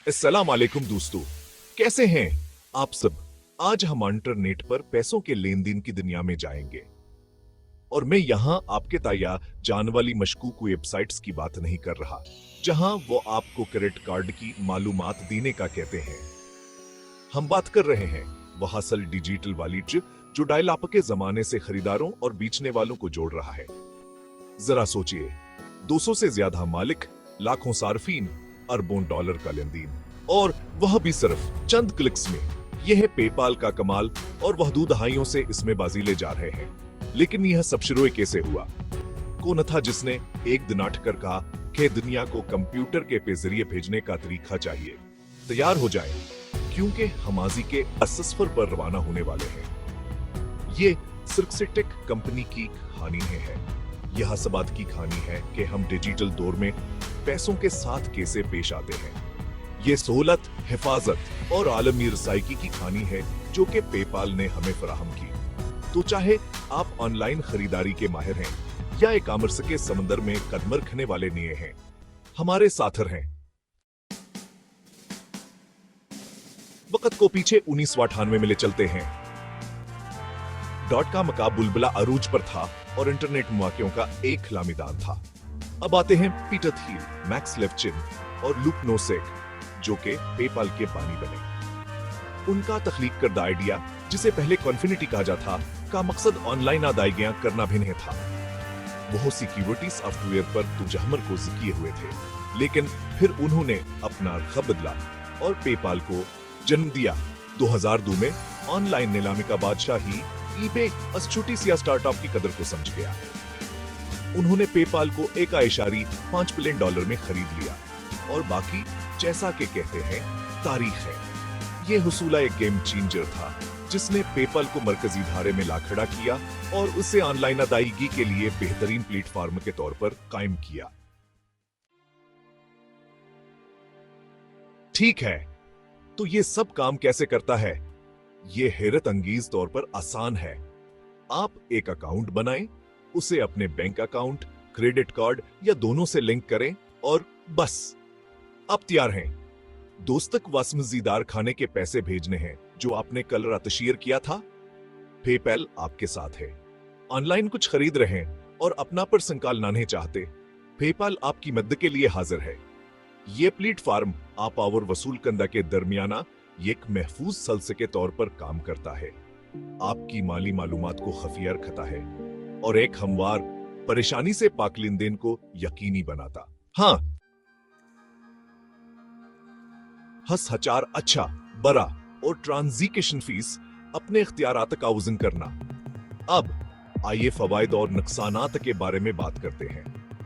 अस्सलाम वालेकुम दोस्तों, कैसे हैं आप सब। आज हम इंटरनेट पर पैसों के लेन देन की दुनिया में जाएंगे और मैं यहाँ आपके ताया जान वाली मशकूक वेबसाइट्स की बात नहीं कर रहा जहाँ वो आपको क्रेडिट कार्ड की मालूमात देने का कहते हैं। हम बात कर रहे हैं वह असल डिजिटल वॉलेट जो डायल अप के जमाने से खरीदारों और बेचने वालों को जोड़ रहा है। जरा सोचिए, 200 से ज्यादा मालिक, लाखों सार्फिन, अरबों डॉलर का लेन देन, और वह भी सिर्फ चंद क्लिक्स में। यह है पेपाल का कमाल और वह दहाइयों से इसमें बाजी ले जा रहे हैं। लेकिन यह सब शुरू कैसे हुआ? कौन था जिसने एक दिन आठकर कहा कि दुनिया को कंप्यूटर के जरिए भेजने का तरीका चाहिए? तैयार हो जाएं, क्योंकि हम आजी के सफर पर रवाना होने वाले हैं। ये सिर्क्सिटेक कंपनी की कहानी है। यह सबात की कहानी है कि हम डिजिटल दौर में पैसों के साथ कैसे पेश आते हैं। ये सहूलत, हिफाजत और आलमी रसायकी की कहानी है जो कि पेपाल ने हमें फराहम की। तो चाहे आप ऑनलाइन खरीदारी के माहिर हैं या ई कॉमर्स के समंदर में कदम रखने वाले निये हैं, हमारे साथ हैं। वक्त को पीछे 1998 में ले चलते हैं। डॉट कॉम का बुलबुला अरूज पर था और इंटरनेट मौकियों का एक खुला मैदान था। अब आते हैं पीटर थिल, मैक्स लेफ्चिन और लुक नोसेक, जो के पेपाल के बानी बने। उनका तख्लीक करदा आइडिया, जिसे पहले कॉन्फिनिटी कहा जाता था, का मकसद ऑनलाइन अदायगियां करना भी नहीं था। वो सिक्योरिटी सॉफ्टवेयर पर तुजहमर को किए हुए थे, लेकिन फिर उन्होंने अपना रख बदला और पेपाल को जन्म दिया। 2002 में ऑनलाइन नीलामी का बादशाह ही ईबे इस छोटी सी स्टार्टअप की कदर को समझ गया। उन्होंने पेपाल को $1.5 बिलियन में खरीद लिया और बाकी जैसा कि कहते हैं तारीख है। यह हुसूला एक गेम चेंजर था जिसने पेपाल को मरकजी धारे में ला खड़ा किया और उसे ऑनलाइन अदायगी के लिए बेहतरीन प्लेटफॉर्म के तौर पर कायम किया। ठीक है, तो ये सब काम कैसे करता है? ये हैरत अंगेज तौर पर आसान है। आप एक अकाउंट बनाएं, उसे अपने बैंक अकाउंट, क्रेडिट कार्ड या दोनों से लिंक करें और बस आप तैयार हैं। दोस्त तक मजेदार खाने के पैसे भेजने हैं जो आपने कल रात शेयर किया था। पेपैल आपके साथ है। ऑनलाइन कुछ खरीद रहे हैं और अपना पर्सन कॉल ना चाहते, पेपाल आपकी मदद के लिए हाजिर है। ये प्लेटफॉर्म आप और वसूल कंदा के दरमियाना एक महफूज सलसे के तौर पर काम करता है, आपकी माली मालूमात को खफिया रखता है और एक हमवार, परेशानी से पाक लेन देन को यकीनी बनाता। हाँ, हचार अच्छा, बड़ा और ट्रांजिशन फीस अपने इख्तियारात का वजन करना। अब आइए फवायद और नुकसानात के बारे में बात करते हैं।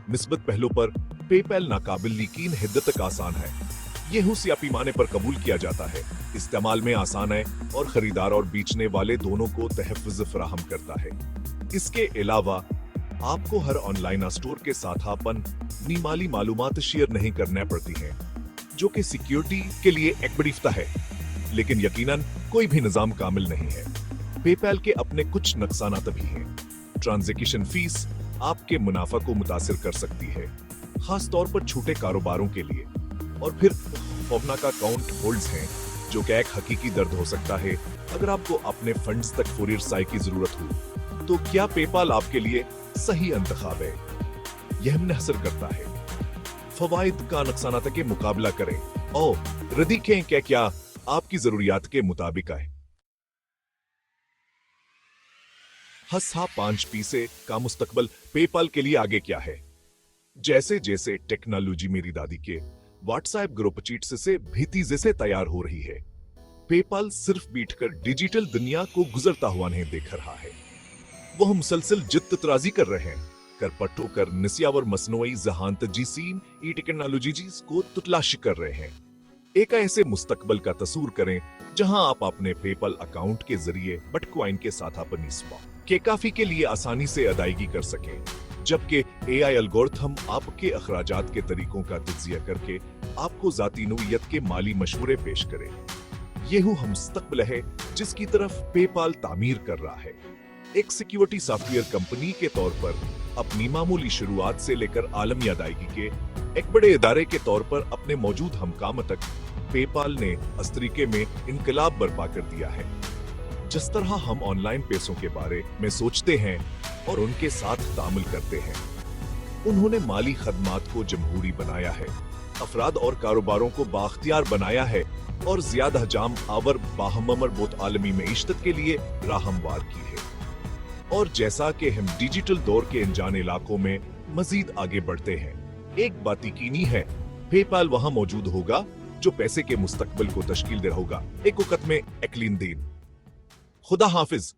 निस्बत पहलू पर पेपैल नाकाबिल यकीन हिद्दत का आसान है। यह हुसिया पैमाने पर कबूल किया जाता है, इस्तेमाल में आसान है और खरीदार और बेचने वाले दोनों को तहफ़्फ़ुज़ फराहम करता है। इसके अलावा आपको हर ऑनलाइन स्टोर के साथ अपनी माली मालूमात शेयर नहीं करना पड़ती हैं, जो कि सिक्योरिटी के लिए एक बड़ी फतह है। लेकिन यकीनन कोई भी निजाम कामिल नहीं है। पेपैल के अपने कुछ नुकसानात भी हैं। ट्रांजैक्शन फीस आपके मुनाफा को मुतासिर कर सकती है, खास तौर पर छोटे कारोबारों के लिए। और फिर खौफनाक अकाउंट होल्ड्स हैं, जो कि एक हकीकी दर्द हो सकता है अगर आपको अपने फंड्स तक फौरी रसाई की जरूरत हो। तो क्या पेपाल आपके लिए सही इंतखाब है? यह मुनहसर करता है फवाइद का नुकसानात के मुकाबला करें और रदीखें क्या आपकी जरूरियात के मुताबिक है। हसा 5 पैसे का मुस्तकबल पेपाल के लिए आगे क्या है? जैसे जैसे टेक्नोलॉजी मेरी दादी के व्हाट्सएप ग्रुप चीट्स से भीतीजे से तैयार हो रही है, पेपाल सिर्फ बैठकर डिजिटल दुनिया को गुजरता हुआ नहीं देख रहा है। वह मुसलसल जिद्द-तराजी कर रहे हैं, कर पट्टो कर निस्यावर मसनोई जहानत जीसीन ई टेक्नोलॉजीज को तुतलाश कर रहे हैं। एक ऐसे मुस्तकबल का तस्वूर करें जहां आप अपने पेपाल अकाउंट के जरिए बिटकॉइन के साथ अपनी स्पॉट के काफी के लिए आसानी से अदायगी कर सकें, जबकि एआई एल्गोरिथम आपके अखराजात के तरीकों का तज्जिया करके आपको जाती नौइयत के माली मशवरे पेश करे। यही हम मुस्तकबिल है जिसकी तरफ पेपाल तामीर कर रहा है। एक सिक्योरिटी सॉफ्टवेयर कंपनी के तौर पर अपनी मामूली शुरुआत से लेकर आलमी अदायगी के एक बड़े इदारे के तौर पर अपने मौजूद हमकाम तक पेपाल ने इस तरीके में इनकलाब बर्पा कर दिया है। जिस तरह हम ऑनलाइन पैसों के बारे में सोचते हैं और उनके साथ तामुल करते हैं, उन्होंने माली खदमात को जमहूरी बनाया है, अफराद और कारोबारों को बाख्तियार बनाया है और ज्यादा जाम आवर बाहमर बोत आलमी मईशत के लिए राह हमवार की है। और जैसा कि हम डिजिटल दौर के अनजाने इलाकों में मजीद आगे बढ़ते हैं, एक बात यकीनी है, पेपाल वहां मौजूद होगा जो पैसे के मुस्तकबिल को तश्कील दे होगा। एक वक्त में एक्लिन दीन। खुदा हाफिज।